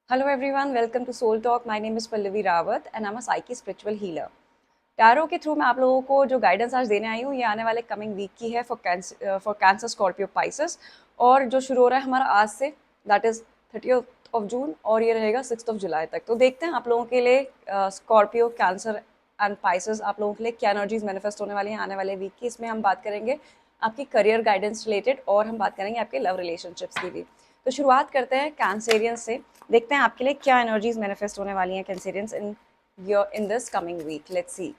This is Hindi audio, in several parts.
Hello everyone, welcome to Soul Talk. My name is Pallavi Rawat and I'm a Psyche spiritual healer. Tarot के थ्रू मैं आप लोगों को जो गाइडेंस आज देने आई हूँ ये आने वाले कमिंग वीक की है फॉर कैंसर स्कॉर्पियो पाइसेस और जो शुरू हो रहा है हमारा आज से दैट इज 30 जून और ये रहेगा 6 जुलाई तक। तो देखते हैं आप लोगों के लिए स्कॉर्पियो कैंसर एंड पाइसेस आप लोगों के लिए क्या एनर्जीज मैनिफेस्ट होने वाली हैं आने वाले वीक की। इसमें हम बात करेंगे आपकी करियर गाइडेंस रिलेटेड और हम बात करेंगे आपके लव रिलेशनशिप्स की भी। तो शुरुआत करते हैं कैंसेरियंस से, देखते हैं आपके लिए क्या एनर्जीज मैनिफेस्ट होने वाली हैं cancerians in this coming week. Let's see.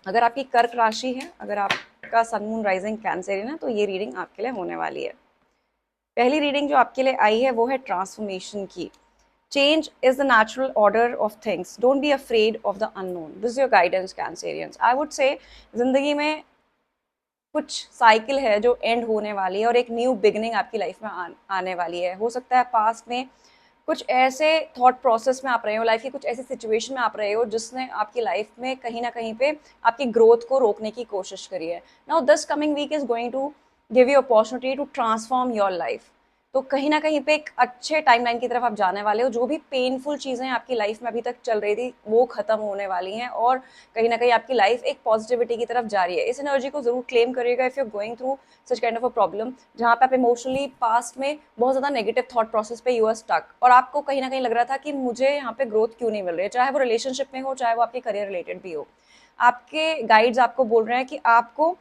अगर आपकी कर्क राशि है, अगर आपका सन मून राइजिंग कैंसेरियन है तो ये रीडिंग आपके लिए होने वाली है। पहली रीडिंग जो आपके लिए आई है वो है ट्रांसफॉर्मेशन की। Change is the natural order of things, don't be afraid of the unknown. This is your guidance Cancerians. I would say जिंदगी में कुछ साइकिल है जो एंड होने वाली है और एक न्यू बिगनिंग आपकी लाइफ में आने वाली है। हो सकता है पास्ट में कुछ ऐसे थॉट प्रोसेस में आप रहे हो, लाइफ की कुछ ऐसी सिचुएशन में आप रहे हो जिसने आपकी लाइफ में कहीं ना कहीं पे आपकी ग्रोथ को रोकने की कोशिश करी है। Now this coming week is going to give you opportunity to transform your life. तो कहीं ना कहीं पे एक अच्छे टाइमलाइन की तरफ आप जाने वाले हो। जो भी पेनफुल चीज़ें आपकी लाइफ में अभी तक चल रही थी वो खत्म होने वाली हैं और कहीं ना कहीं आपकी लाइफ एक पॉजिटिविटी की तरफ जा रही है। इस एनर्जी को जरूर क्लेम करिएगा if you going through such kind of a problem जहाँ पे आप इमोशनली पास्ट में बहुत ज़्यादा नेगेटिव थॉट प्रोसेस पे यू आर स्टक और आपको कहीं ना कहीं लग रहा था कि मुझे यहाँ पे ग्रोथ क्यों नहीं मिल रही है, चाहे वो रिलेशनशिप में हो चाहे वो आपके करियर रिलेटेड भी हो। आपके गाइड्स आपको बोल रहे हैं कि आपको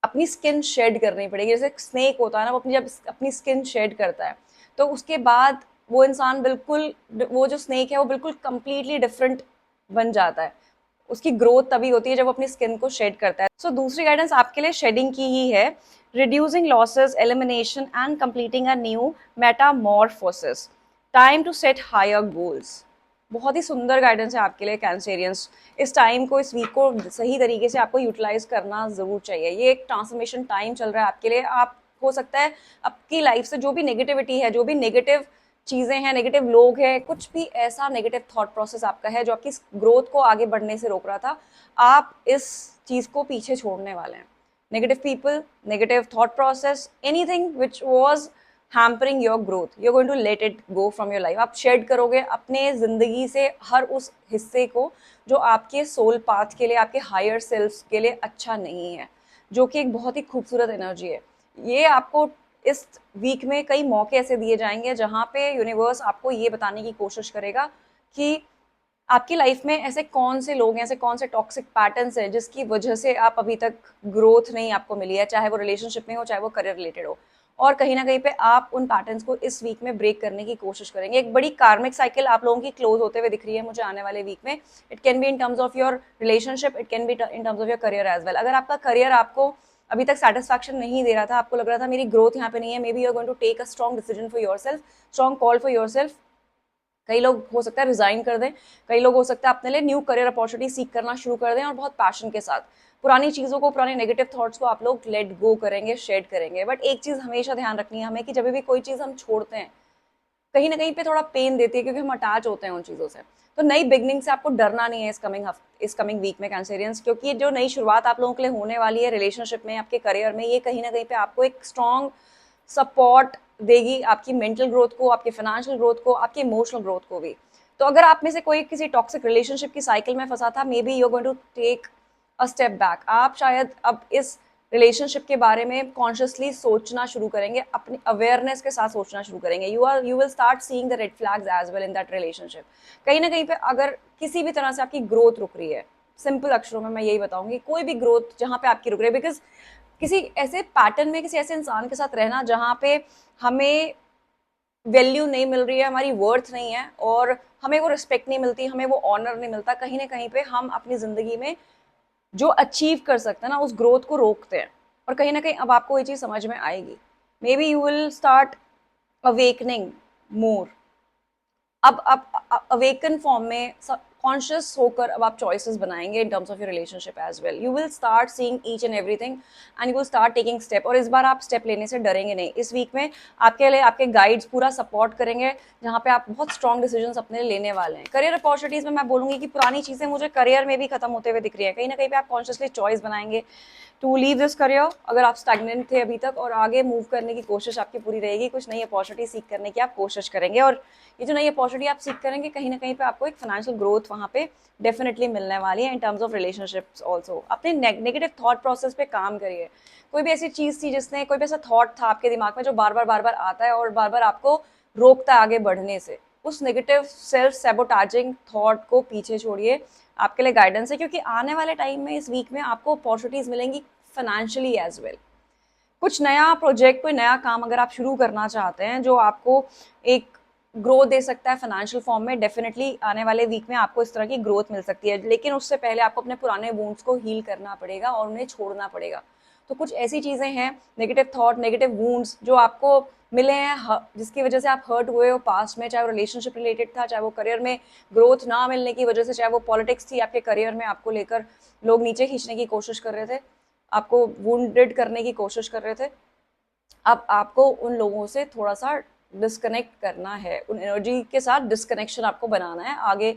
अपनी स्किन शेड करनी पड़ेगी। जैसे स्नेक होता है ना, वो अपनी जब अपनी स्किन शेड करता है तो उसके बाद वो इंसान बिल्कुल, वो जो स्नेक है वो बिल्कुल कंप्लीटली डिफरेंट बन जाता है। उसकी ग्रोथ तभी होती है जब वो अपनी स्किन को शेड करता है। सो दूसरी गाइडेंस आपके लिए शेडिंग की ही है। Reducing losses, elimination and completing a new metamorphosis, time to set higher goals. बहुत ही सुंदर गाइडेंस है आपके लिए कैंसेरियंस। इस टाइम को, इस वीक को सही तरीके से आपको यूटिलाइज करना जरूर चाहिए। ये एक ट्रांसफॉर्मेशन टाइम चल रहा है आपके लिए। आप हो सकता है आपकी लाइफ से जो भी नेगेटिविटी है, जो भी नेगेटिव चीजें हैं, नेगेटिव लोग हैं, कुछ भी ऐसा नेगेटिव थॉट प्रोसेस आपका है जो आपकी ग्रोथ को आगे बढ़ने से रोक रहा था, आप इस चीज को पीछे छोड़ने वाले हैं। Negative people, negative thought process, anything which was hampering your growth, you are going to let it go from your life. आप शेड करोगे अपने जिंदगी से हर उस हिस्से को जो आपके सोल पाथ के लिए, आपके हायर सेल्फ के लिए अच्छा नहीं है, जो कि एक बहुत ही खूबसूरत एनर्जी है। ये आपको इस वीक में कई मौके ऐसे दिए जाएंगे जहां पे यूनिवर्स आपको ये बताने की कोशिश करेगा कि आपकी लाइफ में ऐसे कौन से लोग हैं, ऐसे कौन से टॉक्सिक पैटर्न्स हैं जिसकी वजह से आप अभी तक ग्रोथ नहीं आपको मिली है, चाहे वो रिलेशनशिप में हो चाहे वो करियर रिलेटेड हो। और कहीं ना कहीं पे आप उन पैटर्न्स को इस वीक में ब्रेक करने की कोशिश करेंगे। एक बड़ी कार्मिक साइकिल आप लोगों की क्लोज होते हुए दिख रही है मुझे आने वाले वीक में। It can be in terms of your relationship, it can be in terms of your career as well. अगर आपका करियर आपको अभी तक सेटिस्फैक्शन नहीं दे रहा था, आपको लग रहा था मेरी ग्रोथ यहाँ पे नहीं है, maybe you are going to take a strong decision for yourself, strong call for yourself. कई लोग हो सकता है रिजाइन कर दें, कई लोग हो सकता है अपने लिए न्यू करियर अपॉर्चुनिटी सीख करना शुरू कर दें और बहुत पैशन के साथ पुरानी चीज़ों को, पुराने नेगेटिव थॉट्स को आप लोग लेट गो करेंगे, शेड करेंगे। बट एक चीज़ हमेशा ध्यान रखनी है हमें कि जब भी कोई चीज़ हम छोड़ते हैं कहीं ना कहीं पे थोड़ा पेन देती है क्योंकि हम अटैच होते हैं उन चीज़ों से। तो नई बिगनिंग से आपको डरना नहीं है इस कमिंग वीक में कैंसेरियंस, क्योंकि जो नई शुरुआत आप लोगों के लिए होने वाली है रिलेशनशिप में, आपके करियर में, ये कहीं ना कहीं पे आपको एक स्ट्रॉन्ग सपोर्ट देगी आपकी मेंटल ग्रोथ को, आपके फाइनेंशियल ग्रोथ को, आपके इमोशनल ग्रोथ को भी। तो अगर आप में से कोई किसी टॉक्सिक रिलेशनशिप की साइकिल में फंसा था, maybe you are going to take a step back. आप शायद अब इस रिलेशनशिप के बारे में कॉन्शियसली सोचना शुरू करेंगे, अपनी अवेयरनेस के साथ सोचना शुरू करेंगे। You will start seeing the red flags as well in that relationship. कहीं ना कहीं पे अगर किसी भी तरह से आपकी ग्रोथ रुक रही है, सिंपल अक्षरों में मैं यही बताऊंगी, कोई भी ग्रोथ जहां पे आपकी रुक रही है, बिकॉज किसी ऐसे पैटर्न में, किसी ऐसे इंसान के साथ रहना जहां पे हमें वैल्यू नहीं मिल रही है, हमारी वर्थ नहीं है और हमें वो रिस्पेक्ट नहीं मिलती, हमें वो ऑनर नहीं मिलता, कहीं ना कहीं पे हम अपनी जिंदगी में जो अचीव कर सकते हैं ना उस ग्रोथ को रोकते हैं। और कहीं ना कहीं अब आपको ये चीज समझ में आएगी। Maybe you will start awakening more. अब अवेकन फॉर्म में कॉन्शियस होकर अब आप चॉइसेस बनाएंगे in terms of your relationship as well. You will start seeing each and everything and you will start taking step. और इस बार आप स्टेप लेने से डरेंगे नहीं। इस वीक में आपके लिए आपके गाइड्स पूरा सपोर्ट करेंगे जहाँ पे आप बहुत स्ट्रॉन्ग डिसीजंस अपने लेने वाले हैं। करियर अपॉर्चुनिटीज में मैं बोलूंगी कि पुरानी चीजें मुझे करियर में भी खत्म होते हुए दिख रही है। कहीं ना कहीं पे आप कॉन्शियसली चॉइस बनाएंगे टू लीव दिस करियर, अगर आप स्टैग्नेंट थे अभी तक और आगे मूव करने की कोशिश आपकी पूरी रहेगी, कुछ नई अपॉर्चुनिटी सीख करने की आप कोशिश करेंगे, और ये जो नई अपॉर्चुनिटी आप सीख करेंगे कहीं ना कहीं पे आपको एक फाइनेंशियल ग्रोथ वहाँ पे डेफिनेटली मिलने वाली है इन टर्म्स ऑफ रिलेशनशिप्स ऑल्सो। अपने नेगेटिव थॉट प्रोसेस पे काम करिए। कोई भी ऐसी चीज़ थी जिसने, कोई भी ऐसा थॉट था आपके दिमाग में जो बार बार आता है और बार बार आपको रोकता है आगे बढ़ने से, उस नेगेटिव सेल्फ सैबोटाजिंग थॉट को पीछे छोड़िए। आपके लिए गाइडेंस है, क्योंकि आने वाले टाइम में इस वीक में आपको अपॉर्चुनिटीज मिलेंगी फाइनेंशियली एज वेल। कुछ नया प्रोजेक्ट, कोई नया काम अगर आप शुरू करना चाहते हैं जो आपको एक ग्रोथ दे सकता है फाइनेंशियल फॉर्म में, डेफिनेटली आने वाले वीक में आपको इस तरह की ग्रोथ मिल सकती है। लेकिन उससे पहले आपको अपने पुराने वूंड्स को हील करना पड़ेगा और उन्हें छोड़ना पड़ेगा। तो कुछ ऐसी चीज़ें हैं, नेगेटिव थॉट, नेगेटिव वूंड्स जो आपको मिले हैं, जिसकी वजह से आप हर्ट हुए हो पास्ट में, चाहे वो रिलेशनशिप रिलेटेड था, चाहे वो करियर में ग्रोथ ना मिलने की वजह से, चाहे वो पॉलिटिक्स थी आपके करियर में, आपको लेकर लोग नीचे खींचने की कोशिश कर रहे थे, आपको वुंडेड करने की कोशिश कर रहे थे। अब आपको उन लोगों से थोड़ा सा डिस्कनेक्ट करना है, उन एनर्जी के साथ डिस्कनेक्शन आपको बनाना है आगे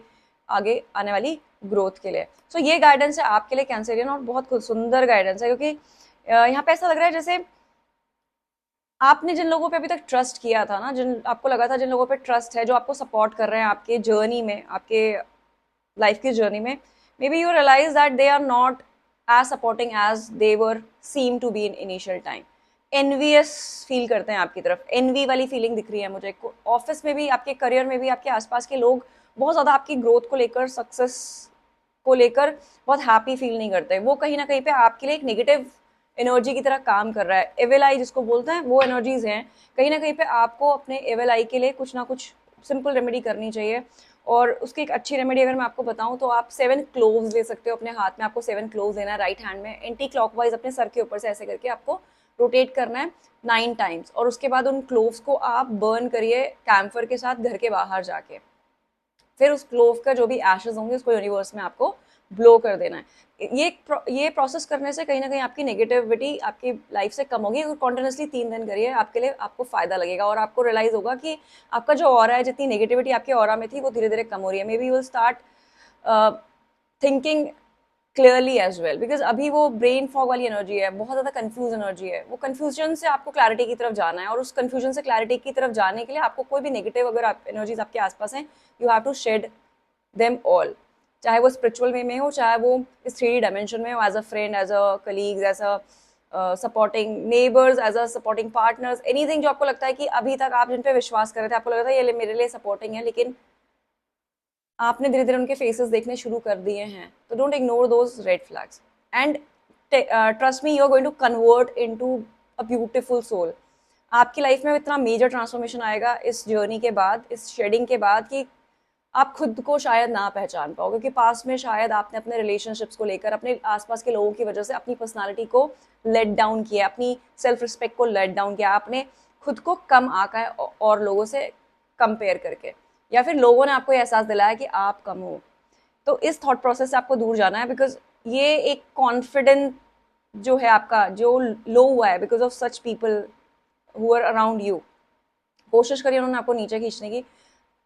आगे आने वाली ग्रोथ के लिए। सो ये गाइडेंस है आपके लिए कैंसरियन, और बहुत सुंदर गाइडेंस है, क्योंकि यहाँ पे ऐसा लग रहा है जैसे आपने जिन लोगों पे अभी तक ट्रस्ट किया था ना, जिन आपको लगा था जिन लोगों पे ट्रस्ट है, जो आपको सपोर्ट कर रहे हैं आपके जर्नी में, आपके लाइफ की जर्नी में, maybe you realize that they are not as supporting as they were seem to be in initial time. Envious फील करते हैं आपकी तरफ, एनवी वाली फीलिंग दिख रही है मुझे। ऑफिस में भी, आपके करियर में भी, आपके आसपास के लोग बहुत ज़्यादा आपकी ग्रोथ को लेकर, सक्सेस को लेकर बहुत हैप्पी फील नहीं करते। वो कहीं ना कहीं पे आपके लिए एक नेगेटिव एनर्जी की तरह काम कर रहा है। एविल आई जिसको बोलते हैं, वो एनर्जीज हैं। कहीं ना कहीं पे आपको अपने एविल आई के लिए कुछ ना कुछ सिंपल रेमेडी करनी चाहिए। और उसकी एक अच्छी रेमेडी अगर मैं आपको बताऊं तो आप 7 क्लोव्स ले सकते हो अपने हाथ में। आपको 7 क्लोव्स लेना है राइट हैंड में, एंटी क्लॉकवाइज अपने सर के ऊपर से ऐसे करके आपको रोटेट करना है 9 टाइम्स, और उसके बाद उन क्लोव्स को आप बर्न करिए कैम्फर के साथ घर के बाहर जाके। फिर उस क्लोव का जो भी एशेज होंगे उसको यूनिवर्स में आपको ब्लो कर देना है। ये प्रोसेस करने से कहीं ना कहीं आपकी नेगेटिविटी आपकी लाइफ से कम होगी। और कॉन्टिन्यूसली 3 दिन करिए, आपके लिए आपको फायदा लगेगा, और आपको रियलाइज होगा कि आपका जो ऑरा है, जितनी नेगेटिविटी आपके ऑरा में थी वो धीरे धीरे कम हो रही है। Maybe you will start thinking clearly as well, because अभी वो ब्रेन फॉग वाली एनर्जी है, बहुत ज़्यादा कंफ्यूज एनर्जी है। वो कंफ्यूजन से आपको क्लैरिटी की तरफ जाना है, और उस कंफ्यूजन से क्लैरिटी की तरफ जाने के लिए आपको कोई भी नेगेटिव अगर आप एनर्जीज आपके आसपास हैं, you have to shed them all. चाहे वो स्पिरिचुअल वे में हो, चाहे वो इस 3D डायमेंशन में हो, as a friend, as a colleagues, as a supporting neighbours, as a supporting partners, anything जो आपको लगता है कि अभी तक आप जिन पे विश्वास कर रहे थे, आपको लग रहा था ये मेरे लिए सपोर्टिंग है, लेकिन आपने धीरे धीरे उनके फेसेस देखने शुरू कर दिए हैं, तो don't ignore those red flags and trust me, you are going to convert into a beautiful soul. आपकी लाइफ में इतना मेजर ट्रांसफॉर्मेशन आएगा इस जर्नी के बाद, इस शेडिंग के बाद, कि आप खुद को शायद ना पहचान पाओ, क्योंकि पास में शायद आपने अपने रिलेशनशिप्स को लेकर, अपने आसपास के लोगों की वजह से अपनी पर्सनालिटी को लेट डाउन किया, अपनी सेल्फ रिस्पेक्ट को लेट डाउन किया, आपने खुद को कम आंका है और लोगों से कंपेयर करके, या फिर लोगों ने आपको एहसास दिलाया कि आप कम हो। तो इस थॉट प्रोसेस से आपको दूर जाना है, बिकॉज ये एक कॉन्फिडेंट जो है आपका, जो लो हुआ है because of such people who are around you. कोशिश करिए उन्होंने आपको नीचे खींचने की,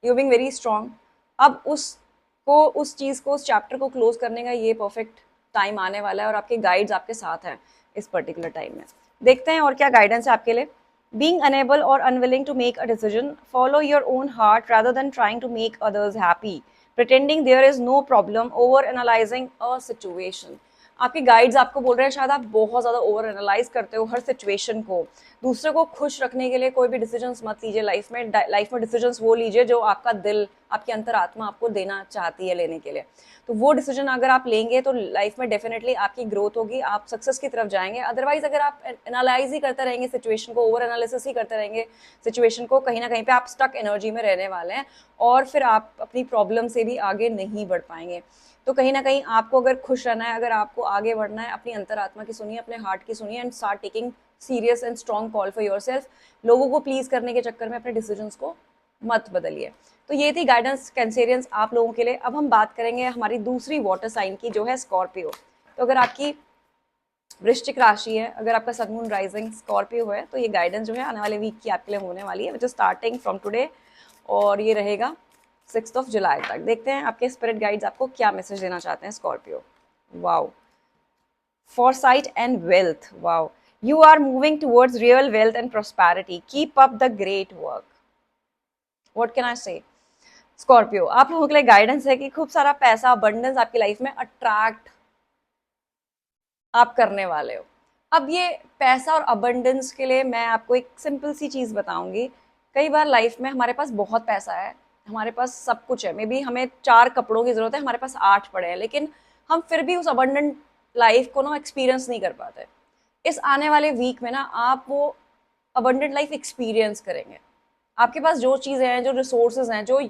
यू बीइंग वेरी स्ट्रांग। अब उस चीज़ को, उस चैप्टर को क्लोज करने का ये परफेक्ट टाइम आने वाला है, और आपके गाइड्स आपके साथ हैं इस पर्टिकुलर टाइम में। देखते हैं और क्या गाइडेंस है आपके लिए। बीइंग अनेबल और unwilling to make a decision, follow your own heart rather than trying to make others happy, pretending there is no problem, over analyzing a situation। आपके गाइड्स आपको बोल रहे हैं शायद आप बहुत ज़्यादा ओवर एनालाइज करते हो हर सिचुएशन को। दूसरे को खुश रखने के लिए कोई भी डिसीजंस मत लीजिए लाइफ में। लाइफ में डिसीजंस वो लीजिए जो आपका दिल, आपकी अंतरात्मा आपको देना चाहती है लेने के लिए। तो वो डिसीजन अगर आप लेंगे तो लाइफ में डेफिनेटली आपकी ग्रोथ होगी, आप सक्सेस की तरफ जाएंगे। अदरवाइज अगर आप एनालाइज ही करते रहेंगे सिचुएशन को, ओवर एनालिसिस ही करते रहेंगे सिचुएशन को, कहीं ना कहीं पे आप स्टक एनर्जी में रहने वाले हैं, और फिर आप अपनी प्रॉब्लम से भी आगे नहीं बढ़ पाएंगे। तो कहीं ना कहीं आपको अगर खुश रहना है, अगर आपको आगे बढ़ना है, अपनी अंतरात्मा की सुनिए, अपने हार्ट की सुनिए, and start taking serious and strong call for yourself. लोगों को प्लीज करने के चक्कर में अपने डिसीजंस को मत बदलिए। तो ये थी गाइडेंस कैंसेरियंस आप लोगों के लिए। अब हम बात करेंगे हमारी दूसरी वाटर साइन की, जो है स्कॉर्पियो। तो अगर आपकी वृश्चिक राशि है, अगर आपका सन मून राइजिंग स्कॉर्पियो है, तो ये गाइडेंस जो है आने वाले वीक की आपके लिए होने वाली है, which is starting from today, और ये रहेगा 6 जुलाई तक। देखते हैं आपके स्पिरिट गाइड्स आपको क्या मैसेज देना चाहते हैं Scorpio. Wow, foresight and wealth. Wow. You are moving towards real wealth and prosperity. Keep up the great work. What can I say? Scorpio, आप लोगों के लिए गाइडेंस है कि खूब सारा पैसा, अबंडेंस आपकी लाइफ में अट्रैक्ट आप करने वाले हो। अब ये पैसा और अबंडेंस के लिए मैं आपको एक सिंपल सी चीज़ बताऊंगी। कई बार लाइफ में हमारे पास बहुत पैसा है, हमारे पास सब कुछ है, मे बी हमें 4 कपड़ों की ज़रूरत है, हमारे पास 8 पड़े हैं, लेकिन हम फिर भी उस अबंडेंट लाइफ को ना एक्सपीरियंस नहीं कर पाते। इस आने वाले वीक में ना आप वो अबंडेंट लाइफ एक्सपीरियंस करेंगे। आपके पास जो चीज़ें हैं, जो रिसोर्सेज हैं, जो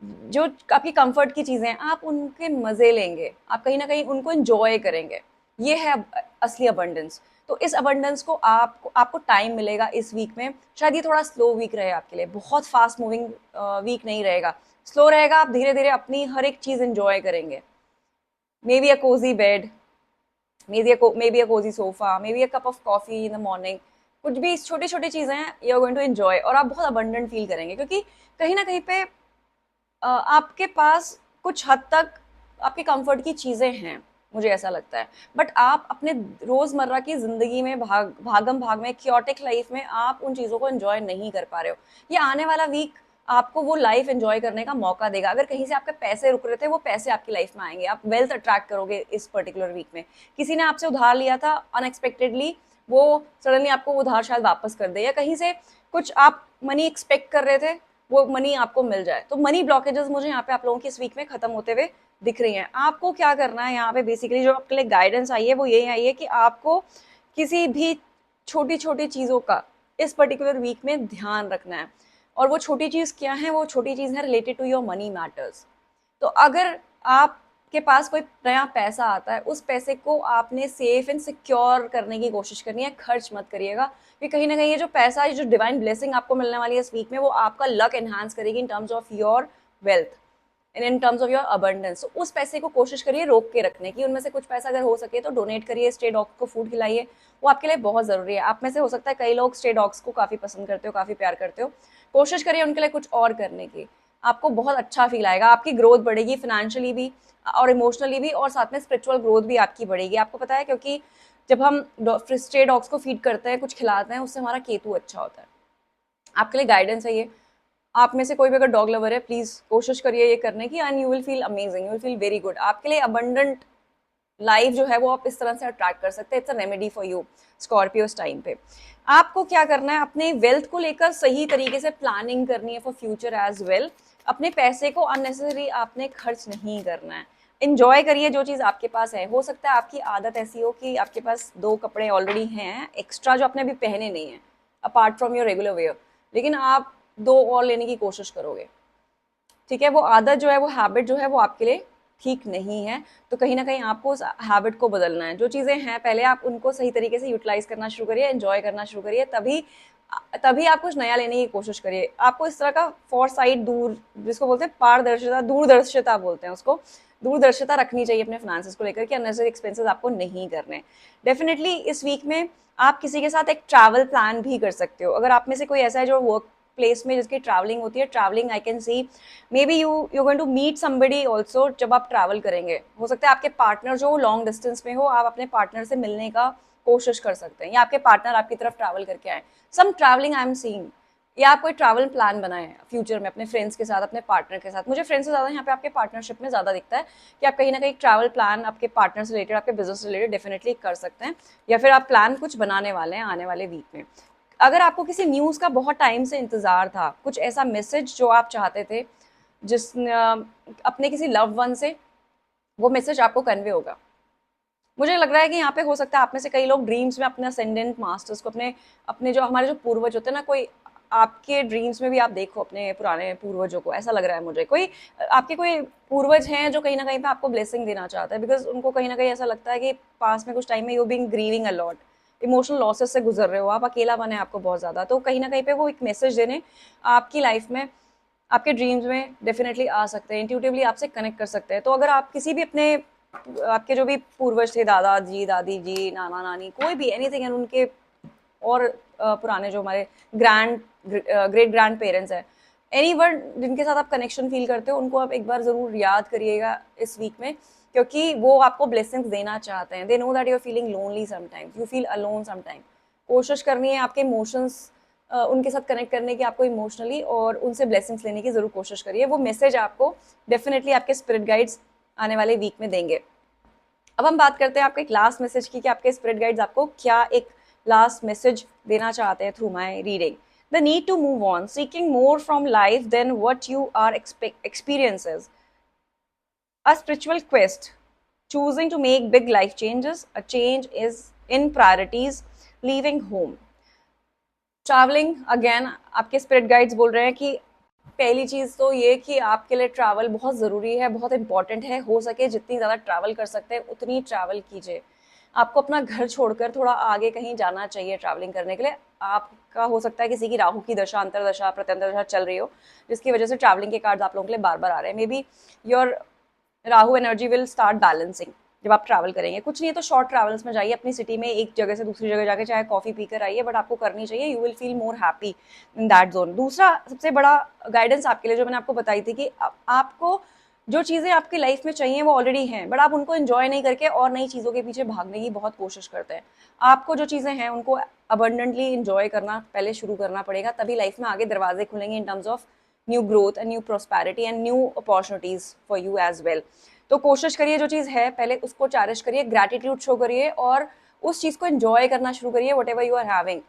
जो आपकी कंफर्ट की चीज़ें हैं, आप उनके मज़े लेंगे, आप कहीं ना कहीं उनको एंजॉय करेंगे। ये है असली अबंडेंस। तो इस अबंडेंस को आपको टाइम मिलेगा इस वीक में। शायद ये थोड़ा स्लो वीक रहे आपके लिए, बहुत फास्ट मूविंग वीक नहीं रहेगा, स्लो रहेगा। आप धीरे धीरे अपनी हर एक चीज़ एंजॉय करेंगे। Maybe a cozy bed, maybe a cozy sofa, maybe a cup of coffee in the morning. कुछ भी छोटी छोटी चीज़ें हैं, you are going to enjoy, और आप बहुत अबंडेंट फील करेंगे, क्योंकि कहीं ना कहीं पे आपके पास कुछ हद तक आपके कंफर्ट की चीज़ें हैं, मुझे ऐसा लगता है। बट आप अपने रोज़मर्रा की ज़िंदगी में भागम भाग में, क्योटिक लाइफ में आप उन चीज़ों को एंजॉय नहीं कर पा रहे हो। ये आने वाला वीक आपको वो लाइफ एंजॉय करने का मौका देगा। अगर कहीं से आपके पैसे रुक रहे थे, वो पैसे आपकी लाइफ में आएंगे, आप वेल्थ अट्रैक्ट करोगे इस पर्टिकुलर वीक में। किसी ने आपसे उधार लिया था अनएक्सपेक्टेडली, वो सडनली आपको वो उधार शायद वापस कर दे, या कहीं से कुछ आप मनी एक्सपेक्ट कर रहे थे, वो मनी आपको मिल जाए। तो मनी ब्लॉकेजेस मुझे यहाँ पे आप लोगों की इस वीक में खत्म होते हुए दिख रही हैं। आपको क्या करना है यहाँ पे, बेसिकली जो आपके लिए गाइडेंस आई है वो ये आई है कि आपको किसी भी छोटी छोटी चीज़ों का इस पर्टिकुलर वीक में ध्यान रखना है। और वो छोटी चीज़ क्या है? वो छोटी चीज़ है related to your money matters. तो अगर आपके पास कोई नया पैसा आता है, उस पैसे को आपने सेफ एंड सिक्योर करने की कोशिश करनी है, खर्च मत करिएगा। क्योंकि कहीं ना कहीं ये जो पैसा है, जो डिवाइन ब्लेसिंग आपको मिलने वाली है इस वीक में, वो आपका लक एनहांस करेगी इन terms of your wealth and in terms of your abundance. तो उस पैसे को कोशिश करिए रोक के रखने की। उनमें से कुछ पैसा अगर हो सके तो डोनेट करिए, स्ट्रे डॉग को फूड खिलाइए, वो आपके लिए बहुत ज़रूरी है। आप में से हो सकता है कई लोग स्ट्रे डॉग्स को काफ़ी पसंद करते हो, काफ़ी प्यार करते हो, कोशिश करिए उनके लिए कुछ और करने की। आपको बहुत अच्छा फील आएगा, आपकी ग्रोथ बढ़ेगी फिनेंशियली भी और इमोशनली भी, और साथ में स्पिरिचुअल ग्रोथ भी आपकी बढ़ेगी। आपको पता है, क्योंकि जब हम स्ट्रे डॉग्स को फीड करते हैं, कुछ खिलाते हैं, उससे हमारा केतु अच्छा होता है। आपके लिए गाइडेंस है ये। आप में से कोई भी अगर डॉग लवर है, प्लीज कोशिश करिए ये करने की, and you will feel amazing, you will feel very good. आपके लिए अबंडेंट लाइफ जो है वो आप इस तरह से अट्रैक्ट कर सकते हैं। It's a remedy for you Scorpio इस टाइम पे। आपको क्या करना है, अपने वेल्थ को लेकर सही तरीके से प्लानिंग करनी है फॉर फ्यूचर एज वेल। अपने पैसे को अननेसेसरी आपने खर्च नहीं करना है। इंजॉय करिए जो चीज़ आपके पास है। हो सकता है आपकी आदत ऐसी हो कि आपके पास 2 कपड़े ऑलरेडी हैं एक्स्ट्रा जो आपने अभी पहने नहीं है, apart from your regular wear, लेकिन आप 2 और लेने की कोशिश करोगे। ठीक है, वो आदत जो है, वो हैबिट जो है, वो आपके लिए ठीक नहीं है। तो कहीं ना कहीं आपको उस हैबिट को बदलना है। जो चीज़ें हैं पहले आप उनको सही तरीके से यूटिलाइज करना शुरू करिए, एंजॉय करना शुरू करिए, तभी तभी आप कुछ नया लेने की कोशिश करिए। आपको इस तरह का फोरसाइट, दूर जिसको बोलते हैं पारदर्शिता, दूरदर्शिता बोलते हैं उसको, दूरदर्शिता रखनी चाहिए अपने फाइनेंसेस को लेकर कि अननेसेसरी एक्सपेंसेस आपको नहीं करने। डेफिनेटली इस वीक में आप किसी के साथ एक ट्रैवल प्लान भी कर सकते हो। अगर आप में से कोई ऐसा है जो वर्क प्लेस में जिसकी ट्रैवलिंग होती है, travelling I can see, maybe you going to meet somebody also. जब आप ट्रैवल करेंगे, हो सकता है आपके पार्टनर जो लॉन्ग डिस्टेंस में हो, आप अपने पार्टनर से मिलने का कोशिश कर सकते हैं, या आपके पार्टनर आपकी तरफ ट्रैवल करके आए। सम ट्रैवलिंग आई एम सीइंग, या आप कोई ट्रैवल प्लान बनाए फ्यूचर में अपने फ्रेंड्स के साथ, अपने पार्टनर के साथ। मुझे फ्रेंड्स से ज़्यादा यहाँ पे आपके पार्टनरशिप में ज़्यादा दिखता है कि आप कहीं ना कहीं ट्रैवल प्लान आपके पार्टनर से रिलेटेड, आपके बिजनेस से रिलेटेड डेफिनेटली कर सकते हैं, या फिर आप प्लान कुछ बनाने वाले हैं आने वाले वीक में। अगर आपको किसी न्यूज़ का बहुत टाइम से इंतज़ार था, कुछ ऐसा मैसेज जो आप चाहते थे, जिस अपने किसी लव वन से, वो मैसेज आपको कन्वे होगा। मुझे लग रहा है कि यहाँ पे हो सकता है आप में से कई लोग ड्रीम्स में अपने असेंडेंट मास्टर्स को, अपने अपने जो हमारे जो पूर्वज होते हैं ना, कोई आपके ड्रीम्स में भी आप देखो अपने पुराने पूर्वजों को। ऐसा लग रहा है मुझे कोई आपके कोई पूर्वज हैं जो कहीं ना कहीं पे आपको ब्लेसिंग देना चाहता है, बिकॉज उनको कहीं ना कहीं ऐसा लगता है कि पास में कुछ टाइम में you being grieving a lot, emotional losses से गुजर रहे हो आप, अकेला बने आपको बहुत ज़्यादा। तो कहीं ना कहीं पे वो एक मैसेज देने आपकी लाइफ में, आपके ड्रीम्स में डेफिनेटली आ सकते हैं, इंट्यूटिवली आपसे कनेक्ट कर सकते हैं। तो अगर आप किसी भी अपने, आपके जो भी पूर्वज थे, दादाजी, दादी जी, नाना नानी, कोई भी एनीथिंग, उनके और पुराने जो हमारे ग्रेट ग्रैंड पेरेंट्स हैं, एनीवन जिनके साथ आप कनेक्शन फील करते हो उनको आप एक बार ज़रूर याद करिएगा इस वीक में, क्योंकि वो आपको ब्लेसिंग्स देना चाहते हैं। They know that you are feeling lonely sometimes, you feel alone sometime. कोशिश करनी है आपके इमोशंस उनके साथ कनेक्ट करने की आपको इमोशनली, और उनसे ब्लेसिंग्स लेने की ज़रूर कोशिश करिए। वो मैसेज आपको डेफिनेटली आपके स्पिरिट गाइड्स आने वाले वीक में देंगे। अब हम बात करते हैं आपके एक लास्ट मैसेज की कि आपके स्पिरिट गाइड्स आपको क्या एक लास्ट मैसेज देना चाहते हैं through my reading. The need to move on, seeking more from life than what you are experiences, a spiritual quest, choosing to make big life changes, a change is in priorities, leaving home, travelling again. आपके स्पिरिट गाइड्स बोल रहे हैं कि पहली चीज़ तो ये कि आपके लिए ट्रैवल बहुत ज़रूरी है, बहुत इंपॉर्टेंट है। हो सके जितनी ज़्यादा ट्रैवल कर सकते हैं उतनी ट्रैवल कीजिए। आपको अपना घर छोड़कर थोड़ा आगे कहीं जाना चाहिए ट्रैवलिंग करने के लिए। आपका हो सकता है किसी की राहु की दशा, अंतरदशा, प्रत्यंतरदशा चल रही हो, जिसकी वजह से ट्रैवलिंग के कार्ड्स आप लोगों के लिए बार बार आ रहे हैं। May be your Rahu energy will start balancing जब आप ट्रैवल करेंगे। कुछ नहीं है तो शॉर्ट ट्रैवल्स में जाइए अपनी सिटी में, एक जगह से दूसरी जगह जाके चाहे कॉफी पीकर आइए, बट आपको करनी चाहिए। You will feel more happy in that zone. दूसरा सबसे बड़ा गाइडेंस आपके लिए जो मैंने आपको बताई थी कि आपको जो चीज़ें आपकी लाइफ में चाहिए वो ऑलरेडी हैं, बट आप उनको एंजॉय नहीं करके और नई चीज़ों के पीछे भागने की बहुत कोशिश करते हैं। आपको जो चीज़ें हैं उनको अबंडेंटली एंजॉय करना पहले शुरू करना पड़ेगा, तभी लाइफ में आगे दरवाजे खुलेंगे in terms of new growth and new prosperity and new opportunities for you as well. तो कोशिश करिए जो चीज़ है पहले उसको चैरिश करिए, ग्रैटिट्यूड शो करिए और उस चीज़ को एंजॉय करना शुरू करिए whatever you are having.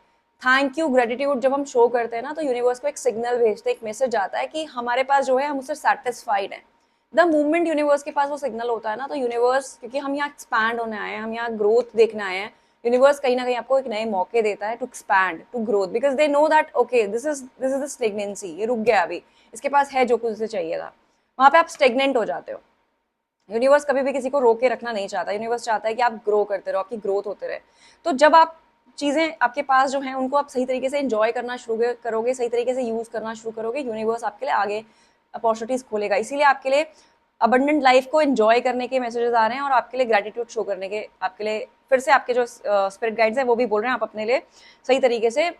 Thank you, gratitude जब हम शो करते हैं ना तो यूनिवर्स को एक सिग्नल भेजते हैं, एक मैसेज आता है कि हमारे पास जो है हम उससे सेटिस्फाइड हैं। द मूवमेंट यूनिवर्स के पास वो सिग्नल होता है ना, तो यूनिवर्स, क्योंकि हम यहाँ एक्सपैंड होने आए हैं, हम यहाँ ग्रोथ देखने आए हैं, यूनिवर्स कहीं ना कहीं आपको एक नए मौके देता है to expand, to growth, because they know that okay this is the stagnancy, ये रुक गया अभी, इसके पास है जो कुछ उसे चाहिए था। वहाँ पे आप स्टेगनेंट हो जाते हो। यूनिवर्स कभी भी किसी को रोक के रखना नहीं चाहता। यूनिवर्स चाहता है कि आप ग्रो करते रहो, आपकी ग्रोथ होते रहे। तो जब आप चीज़ें आपके पास जो हैं उनको आप सही तरीके से एंजॉय करना शुरू करोगे, सही तरीके से यूज़ करना शुरू करोगे, यूनिवर्स आपके लिए आगे अपॉर्चुनिटीज़ खोलेगा। इसीलिए आपके लिए अबंडेंट लाइफ को एंजॉय करने के मैसेजेस आ रहे हैं और आपके लिए ग्रेटिट्यूड शो करने के, आपके लिए फिर से आपके जो स्पिरिट गाइड्स हैं वो भी बोल रहे हैं आप अपने लिए सही तरीके से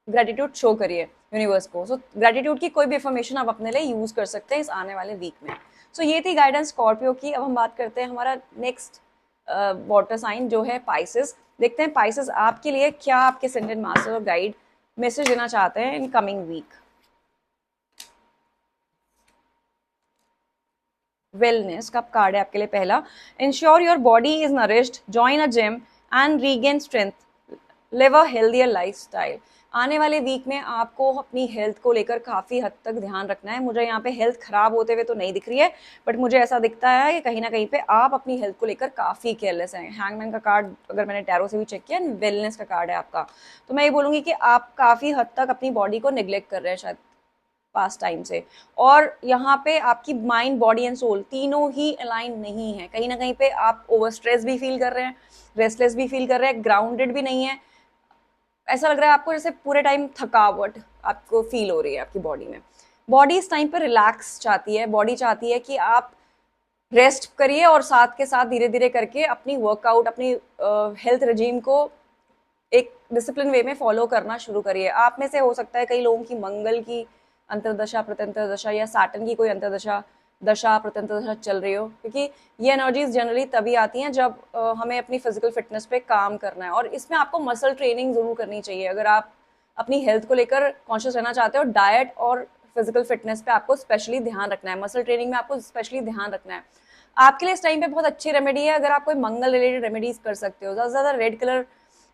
ग्रेटिट्यूड शो करिए यूनिवर्स को। सो ग्रेटिट्यूड की कोई भी इन्फॉर्मेशन आप अपने लिए यूज़ कर सकते हैं इस आने वाले वीक में। सो ये थी गाइडेंस स्कॉर्पियो की। अब हम बात करते हैं हमारा नेक्स्ट वाटर साइन जो है पाइसेस। देखते हैं पाइसेस आपके लिए क्या आपके असेंडेंट मास्टर और गाइड मैसेज देना चाहते हैं इन कमिंग वीक। वेलनेस का कार्ड है आपके लिए पहला। Ensure your body is nourished, join a gym and regain strength, live a healthier lifestyle. आने वाले वीक में आपको अपनी हेल्थ को लेकर काफ़ी हद तक ध्यान रखना है। मुझे यहाँ पे हेल्थ खराब होते हुए तो नहीं दिख रही है, बट मुझे ऐसा दिखता है कि कहीं ना कहीं पे आप अपनी हेल्थ को लेकर काफ़ी केयरलेस हैं। हैंगमैन का कार्ड अगर मैंने टैरो से भी चेक किया, वेलनेस का कार्ड है आपका, तो मैं ये बोलूँगी कि आप काफ़ी हद तक अपनी बॉडी को निगलेक्ट कर रहे हैं शायद पास टाइम से। और यहाँ पे आपकी माइंड, बॉडी एंड सोल तीनों ही अलाइन नहीं है। कहीं ना कहीं पे आप ओवर स्ट्रेस भी फील कर रहे हैं, रेस्टलेस भी फील कर रहे हैं, ग्राउंडेड भी नहीं है। ऐसा लग रहा है आपको जैसे पूरे टाइम थकावट आपको फील हो रही है आपकी बॉडी में। बॉडी इस टाइम पर रिलैक्स चाहती है, बॉडी चाहती है कि आप रेस्ट करिए और साथ के साथ धीरे धीरे करके अपनी वर्कआउट, अपनी हेल्थ रजीम को एक डिसिप्लिन वे में फॉलो करना शुरू करिए। आप में से हो सकता है कई लोगों की मंगल की अंतरदशा, प्रत्यंतर दशा या सैटर्न की कोई अंतरदशा, दशा, प्रत्यंतर दशा चल रही हो, क्योंकि ये एनर्जीज जनरली तभी आती हैं जब हमें अपनी फिजिकल फिटनेस पे काम करना है। और इसमें आपको मसल ट्रेनिंग ज़रूर करनी चाहिए अगर आप अपनी हेल्थ को लेकर कॉन्शियस रहना चाहते हो। डाइट और फिजिकल फिटनेस पे आपको स्पेशली ध्यान रखना है, मसल ट्रेनिंग में आपको स्पेशली ध्यान रखना है। आपके लिए इस टाइम पे बहुत अच्छी रेमेडी है अगर आप कोई मंगल रिलेटेड रेमेडीज कर सकते हो। ज़्यादा से ज़्यादा रेड कलर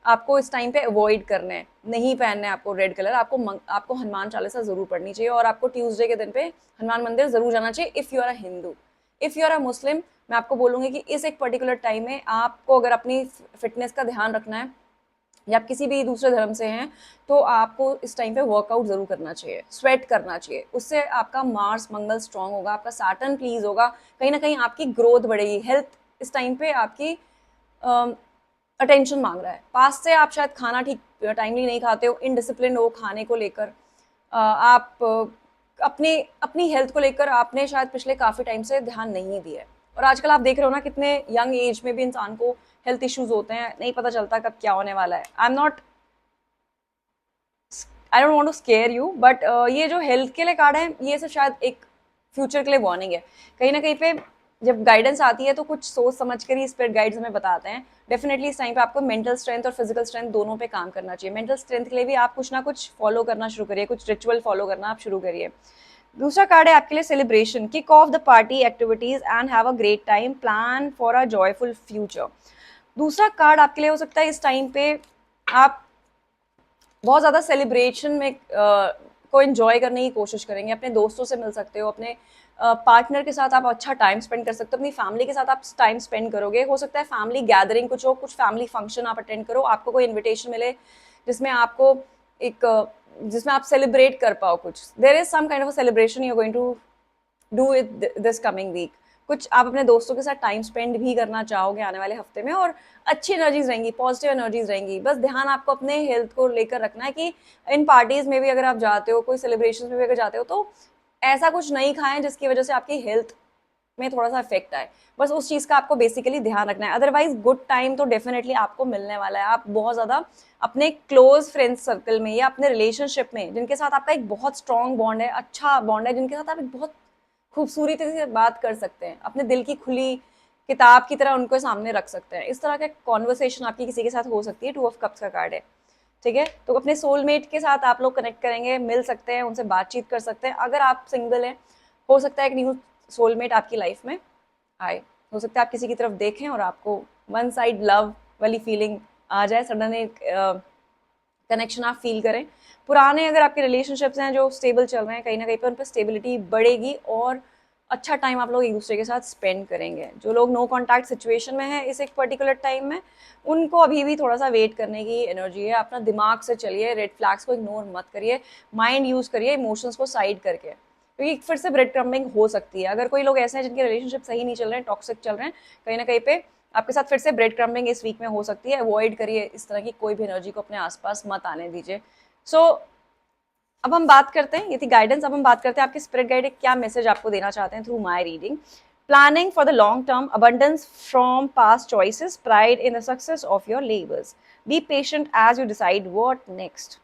आपको इस टाइम पे अवॉइड करना है, नहीं पहनना है आपको रेड कलर। आपको हनुमान चालीसा जरूर पढ़नी चाहिए और आपको ट्यूसडे के दिन पे हनुमान मंदिर जरूर जाना चाहिए if you are a Hindu. If you are a Muslim, मैं आपको बोलूँगी कि इस एक पर्टिकुलर टाइम में आपको अगर अपनी फिटनेस का ध्यान रखना है या आप किसी भी दूसरे धर्म से हैं तो आपको इस टाइम पे वर्कआउट जरूर करना चाहिए, स्वेट करना चाहिए। उससे आपका मार्स मंगल स्ट्रांग होगा, आपका सैटर्न प्लीज होगा, कहीं ना कहीं आपकी ग्रोथ बढ़ेगी। हेल्थ इस टाइम पे आपकी अटेंशन मांग रहा है। पास से आप शायद खाना ठीक टाइमली नहीं खाते हो, इनडिसिप्लिन हो खाने को लेकर। आप अपने अपनी हेल्थ को लेकर आपने शायद पिछले काफ़ी टाइम से ध्यान नहीं दिया है। और आजकल आप देख रहे हो ना कितने यंग एज में भी इंसान को हेल्थ इश्यूज होते हैं, नहीं पता चलता कब क्या होने वाला है। I am not I don't want to scare you, but ये जो हेल्थ के लिए कार्ड है ये सिर्फ शायद एक फ्यूचर के लिए वार्निंग है। कहीं ना कहीं पे जब गाइडेंस आती है तो कुछ सोच समझ कर ही स्पिरिट गाइड्स हमें बताते हैं। डेफिनेटली इस टाइम पे आपको मेंटल स्ट्रेंथ और फिजिकल स्ट्रेंथ दोनों पे काम करना चाहिए। मेंटल स्ट्रेंथ के लिए भी आप कुछ ना कुछ फॉलो करना शुरू करिए, कुछ रिचुअल फॉलो करना आप शुरू करिए। दूसरा कार्ड है आपके लिए celebration, kick off the party activities and have a great time, plan for a joyful future. दूसरा कार्ड आपके लिए हो सकता है इस टाइम पे आप बहुत ज़्यादा सेलिब्रेशन में को एंजॉय करने की कोशिश करेंगे, अपने दोस्तों से मिल सकते हो, अपने पार्टनर के साथ आप अच्छा टाइम स्पेंड कर सकते हो, अपनी फैमिली के साथ आप टाइम स्पेंड करोगे। हो सकता है फैमिली गैदरिंग कुछ हो, कुछ फैमिली फंक्शन आप अटेंड करो, आपको कोई इन्विटेशन मिले जिसमें आपको एक जिसमें आप सेलिब्रेट कर पाओ कुछ। There is some kind of celebration you are going to do it this coming week. कुछ आप अपने दोस्तों के साथ टाइम स्पेंड भी करना चाहोगे आने वाले हफ्ते में, और अच्छी एनर्जीज रहेंगी, पॉजिटिव एनर्जीज रहेंगी। बस ध्यान आपको अपने हेल्थ को लेकर रखना है कि इन पार्टीज में भी अगर आप जाते हो, कोई सेलिब्रेशन में भी अगर जाते हो, तो ऐसा कुछ नहीं खाएं जिसकी वजह से आपकी हेल्थ में थोड़ा सा इफेक्ट आए। बस उस चीज़ का आपको बेसिकली ध्यान रखना है। अदरवाइज गुड टाइम तो डेफिनेटली आपको मिलने वाला है। आप बहुत ज़्यादा अपने क्लोज फ्रेंड्स सर्कल में या अपने रिलेशनशिप में जिनके साथ आपका एक बहुत स्ट्रॉन्ग बॉन्ड है, अच्छा बॉन्ड है, जिनके साथ आप एक बहुत खूबसूरती से बात कर सकते हैं, अपने दिल की खुली किताब की तरह उनको सामने रख सकते हैं, इस तरह का कॉन्वर्सेशन आपकी किसी के साथ हो सकती है। 2 ऑफ कप्स का कार्ड है, ठीक है। तो अपने सोलमेट के साथ आप लोग कनेक्ट करेंगे, मिल सकते हैं, उनसे बातचीत कर सकते हैं। अगर आप सिंगल हैं, हो सकता है एक न्यू सोलमेट आपकी लाइफ में आए। हो सकता है आप किसी की तरफ देखें और आपको वन साइड लव वाली फीलिंग आ जाए, सडन एक कनेक्शन आप फील करें। पुराने अगर आपके रिलेशनशिप्स हैं जो स्टेबल चल रहे हैं, कहीं ना कहीं पर उन पर स्टेबिलिटी बढ़ेगी और अच्छा टाइम आप लोग एक दूसरे के साथ स्पेंड करेंगे। जो लोग नो कॉन्टैक्ट सिचुएशन में हैं इस एक पर्टिकुलर टाइम में, उनको अभी भी थोड़ा सा वेट करने की एनर्जी है। अपना दिमाग से चलिए, रेड फ्लैग्स को इग्नोर मत करिए, माइंड यूज करिए इमोशंस को साइड करके, क्योंकि फिर से ब्रेड क्रम्बिंग हो सकती है। अगर कोई लोग ऐसे हैं जिनके रिलेशनशिप सही नहीं चल रहे हैं, टॉक्सिक चल रहे हैं, कहीं ना कहीं पे आपके साथ फिर से ब्रेड क्रम्बिंग इस वीक में हो सकती है। अवॉइड करिए इस तरह की कोई भी एनर्जी को अपने आसपास मत आने दीजिए। सो अब हम बात करते हैं, ये थी गाइडेंस। अब हम बात करते हैं आपके स्पिरिट गाइड क्या मैसेज आपको देना चाहते हैं through my reading. Planning for the long term, abundance from past choices, pride in the success of your labours, be patient as you decide what next.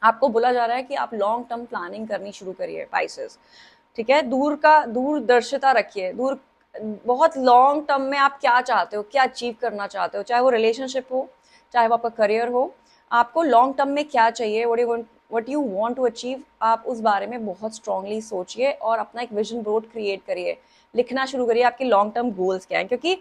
आपको बोला जा रहा है कि आप लॉन्ग टर्म प्लानिंग करनी शुरू करिए पाइसेस, ठीक है। दूरदर्शिता रखिए, बहुत लॉन्ग टर्म में आप क्या चाहते हो, क्या अचीव करना चाहते हो, चाहे वो रिलेशनशिप हो, चाहे वो आपका करियर हो। आपको लॉन्ग टर्म में क्या चाहिए, what you want to achieve, आप उस बारे में बहुत स्ट्रांगली सोचिए और अपना एक विजन बोर्ड क्रिएट करिए। लिखना शुरू करिए आपके लॉन्ग टर्म गोल्स क्या हैं, क्योंकि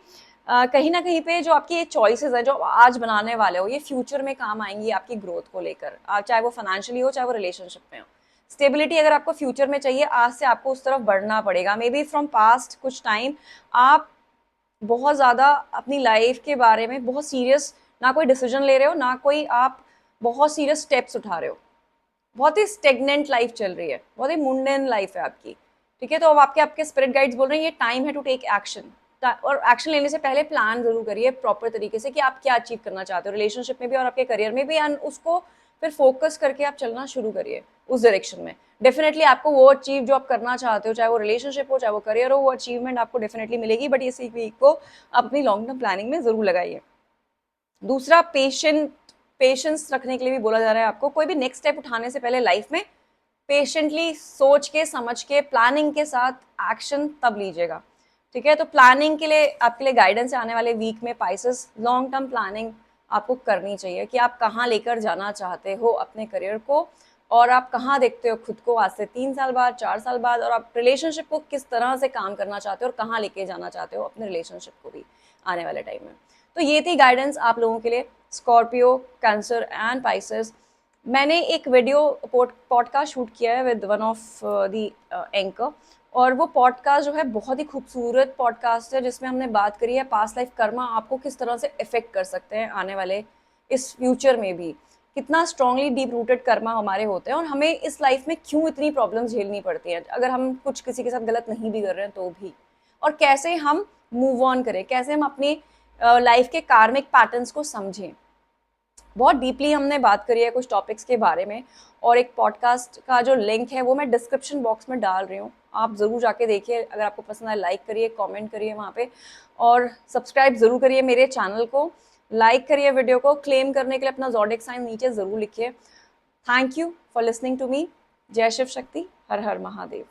कहीं ना कहीं पे जो आपकी ये चॉइसेस हैं जो आज बनाने वाले हो, ये फ्यूचर में काम आएंगी आपकी ग्रोथ को लेकर, चाहे वो फाइनेंशियली हो, चाहे वो रिलेशनशिप में हो। स्टेबिलिटी अगर आपको फ्यूचर में चाहिए, आज से आपको उस तरफ बढ़ना पड़ेगा। मे बी फ्रॉम पास्ट कुछ टाइम आप बहुत ज़्यादा अपनी लाइफ के बारे में बहुत सीरियस ना कोई डिसीजन ले रहे हो, ना कोई आप बहुत सीरियस स्टेप्स उठा रहे हो। बहुत ही स्टेगनेंट लाइफ चल रही है, बहुत ही मुंडेन लाइफ है आपकी, ठीक है। तो अब आपके आपके स्पिरिट गाइड्स बोल रहे हैं ये टाइम है टू टेक एक्शन। और एक्शन लेने से पहले प्लान जरूर करिए प्रॉपर तरीके से कि आप क्या अचीव करना चाहते हो रिलेशनशिप में भी और आपके करियर में भी, एंड उसको फिर फोकस करके आप चलना शुरू करिए उस डायरेक्शन में। डेफिनेटली आपको वो अचीव जो आप करना चाहते हो, चाहे वो रिलेशनशिप हो, चाहे वो करियर हो, वो अचीवमेंट आपको डेफिनेटली मिलेगी। बट इसी वीक को अपनी लॉन्ग टर्म प्लानिंग में जरूर लगाइए। दूसरा, पेशेंस रखने के लिए भी बोला जा रहा है आपको। कोई भी नेक्स्ट स्टेप उठाने से पहले लाइफ में पेशेंटली सोच के समझ के प्लानिंग के साथ एक्शन तब लीजिएगा, ठीक है। तो प्लानिंग के लिए आपके लिए गाइडेंस आने वाले वीक में पाइसेस, लॉन्ग टर्म प्लानिंग आपको करनी चाहिए कि आप कहाँ लेकर जाना चाहते हो अपने करियर को, और आप कहाँ देखते हो खुद को आज से 3 साल बाद, 4 साल बाद, और आप रिलेशनशिप को किस तरह से काम करना चाहते हो और कहाँ लेके जाना चाहते हो अपने रिलेशनशिप को भी आने वाले टाइम में। तो ये थी गाइडेंस आप लोगों के लिए, स्कॉर्पियो, कैंसर एंड पाइसेस। मैंने एक वीडियो पॉडकास्ट शूट किया है with one of the anchor, और वो पॉडकास्ट जो है बहुत ही खूबसूरत पॉडकास्ट है, जिसमें हमने बात करी है पास्ट लाइफ कर्मा आपको किस तरह से इफेक्ट कर सकते हैं आने वाले इस फ्यूचर में भी, कितना स्ट्रांगली डीप रूटेड कर्मा हमारे होते हैं और हमें इस लाइफ में क्यों इतनी प्रॉब्लम्स झेलनी पड़ती हैं अगर हम कुछ किसी के साथ गलत नहीं भी कर रहे हैं तो भी, और कैसे हम मूव ऑन करें, कैसे हम अपनी लाइफ के कार्मिक पैटर्न्स को समझें। बहुत डीपली हमने बात करी है कुछ टॉपिक्स के बारे में, और एक पॉडकास्ट का जो लिंक है वो मैं डिस्क्रिप्शन बॉक्स में डाल रही हूँ, आप ज़रूर जाके देखिए। अगर आपको पसंद आए लाइक करिए, कमेंट करिए वहाँ पे, और सब्सक्राइब ज़रूर करिए मेरे चैनल को, लाइक करिए वीडियो को। क्लेम करने के लिए अपना ज़ोडिएक साइन नीचे ज़रूर लिखिए। Thank you for listening to me. जय शिव शक्ति, हर हर महादेव।